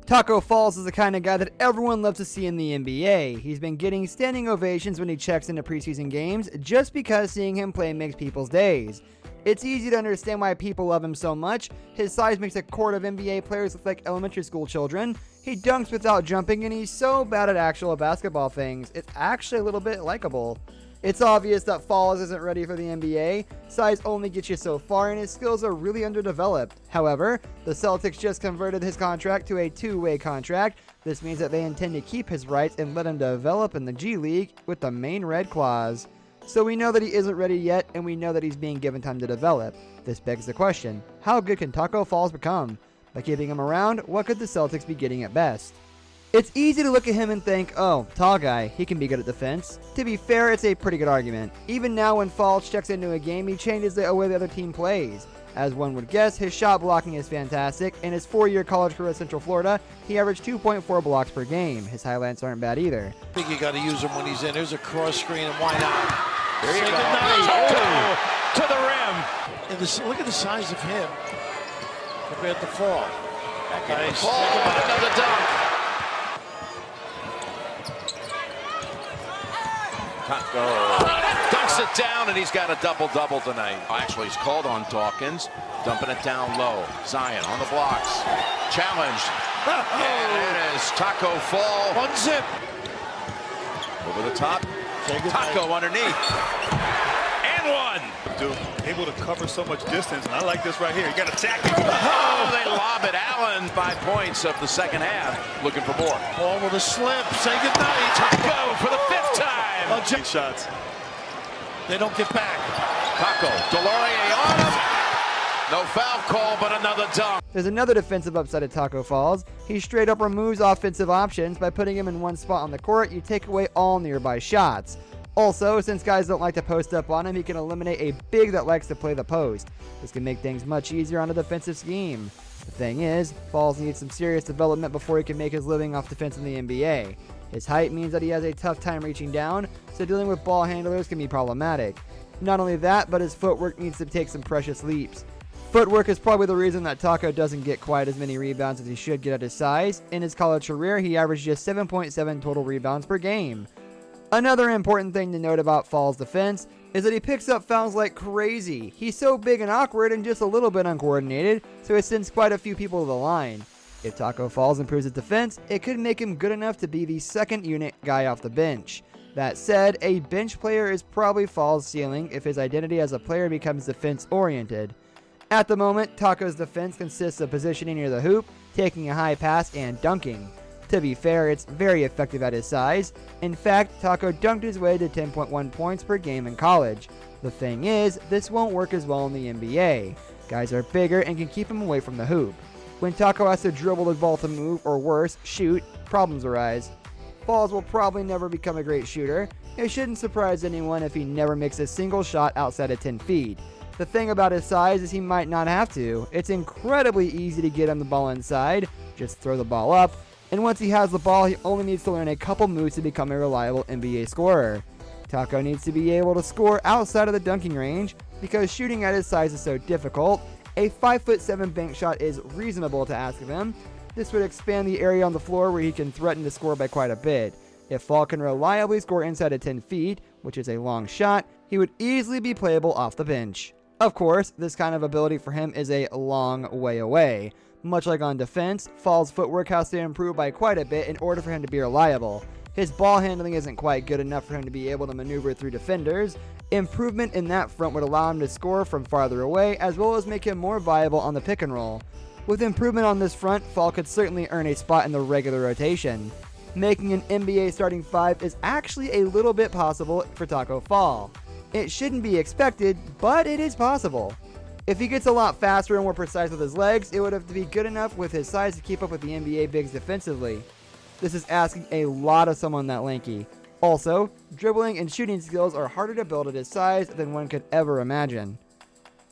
Tacko Falls is the kind of guy that everyone loves to see in the NBA. He's been getting standing ovations when he checks into preseason games just because seeing him play makes people's days. It's easy to understand why people love him so much. His size makes a court of NBA players look like elementary school children. He dunks without jumping, and he's so bad at actual basketball things, it's actually a little bit likable. It's obvious that Falls isn't ready for the NBA. Size only gets you so far, and his skills are really underdeveloped. However, the Celtics just converted his contract to a two-way contract. This means that they intend to keep his rights and let him develop in the G League with the main red clause. So we know that he isn't ready yet, and we know that he's being given time to develop. This begs the question, how good can Tacko Falls become? By keeping him around, what could the Celtics be getting at best? It's easy to look at him and think, oh, tall guy, he can be good at defense. To be fair, it's a pretty good argument. Even now when Falls checks into a game, he changes the way the other team plays. As one would guess, his shot blocking is fantastic. In his 4-year college career at Central Florida, he averaged 2.4 blocks per game. His highlights aren't bad either. I think you got to use him when he's in. There's a cross screen, and why not? There you go. Oh, to the rim. And look at the size of him compared to Fall. Nice. Fall, another dunk. Tacko dunks it down, and he's got a double-double tonight. Actually, he's called on Dawkins, dumping it down low. Zion on the blocks, challenged. And it is Tacko Fall. One zip. Over the top. Tacko underneath. And one. Dude, able to cover so much distance, and I like this right here. You got to tackle. Oh, they lob it. Allen, 5 points of the second half. Looking for more. Ball with a slip. Say goodnight. Tacko for the 5th time. Jake shots. They don't get back. Tacko, Delorier on him. No foul call, but another dunk. There's another defensive upside of Tacko Falls. He straight up removes offensive options. By putting him in one spot on the court, you take away all nearby shots. Also, since guys don't like to post up on him, he can eliminate a big that likes to play the post. This can make things much easier on a defensive scheme. The thing is, Falls needs some serious development before he can make his living off defense in the NBA. His height means that he has a tough time reaching down, so dealing with ball handlers can be problematic. Not only that, but his footwork needs to take some precious leaps. Footwork is probably the reason that Tacko doesn't get quite as many rebounds as he should get at his size. In his college career, he averaged just 7.7 total rebounds per game. Another important thing to note about Falls' defense is that he picks up fouls like crazy. He's so big and awkward and just a little bit uncoordinated, so it sends quite a few people to the line. If Tacko Falls improves his defense, it could make him good enough to be the second unit guy off the bench. That said, a bench player is probably Falls' ceiling if his identity as a player becomes defense-oriented. At the moment, Tacko's defense consists of positioning near the hoop, taking a high pass, and dunking. To be fair, it's very effective at his size. In fact, Tacko dunked his way to 10.1 points per game in college. The thing is, this won't work as well in the NBA. Guys are bigger and can keep him away from the hoop. When Tacko has to dribble the ball to move, or worse, shoot, problems arise. Falls will probably never become a great shooter. It shouldn't surprise anyone if he never makes a single shot outside of 10 feet. The thing about his size is he might not have to. It's incredibly easy to get him the ball inside. Just throw the ball up. And once he has the ball, he only needs to learn a couple moves to become a reliable NBA scorer. Tacko needs to be able to score outside of the dunking range because shooting at his size is so difficult. A 5'7" bank shot is reasonable to ask of him. This would expand the area on the floor where he can threaten to score by quite a bit. If Fall can reliably score inside of 10 feet, which is a long shot, he would easily be playable off the bench. Of course, this kind of ability for him is a long way away. Much like on defense, Fall's footwork has to improve by quite a bit in order for him to be reliable. His ball handling isn't quite good enough for him to be able to maneuver through defenders. Improvement in that front would allow him to score from farther away, as well as make him more viable on the pick and roll. With improvement on this front, Fall could certainly earn a spot in the regular rotation. Making an NBA starting 5 is actually a little bit possible for Tacko Fall. It shouldn't be expected, but it is possible. If he gets a lot faster and more precise with his legs, it would have to be good enough with his size to keep up with the NBA bigs defensively. This is asking a lot of someone that lanky. Also, dribbling and shooting skills are harder to build at his size than one could ever imagine.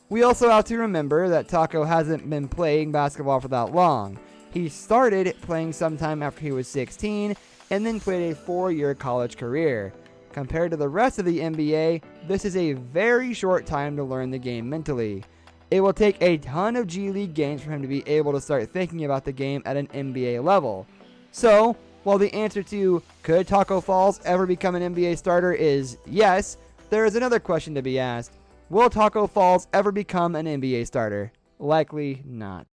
We also have to remember that Tacko hasn't been playing basketball for that long. He started playing sometime after he was 16 and then played a 4-year college career. Compared to the rest of the NBA, this is a very short time to learn the game mentally. It will take a ton of G League games for him to be able to start thinking about the game at an NBA level. So, while the answer to could Tacko Falls ever become an NBA starter is yes, there is another question to be asked. Will Tacko Falls ever become an NBA starter? Likely not.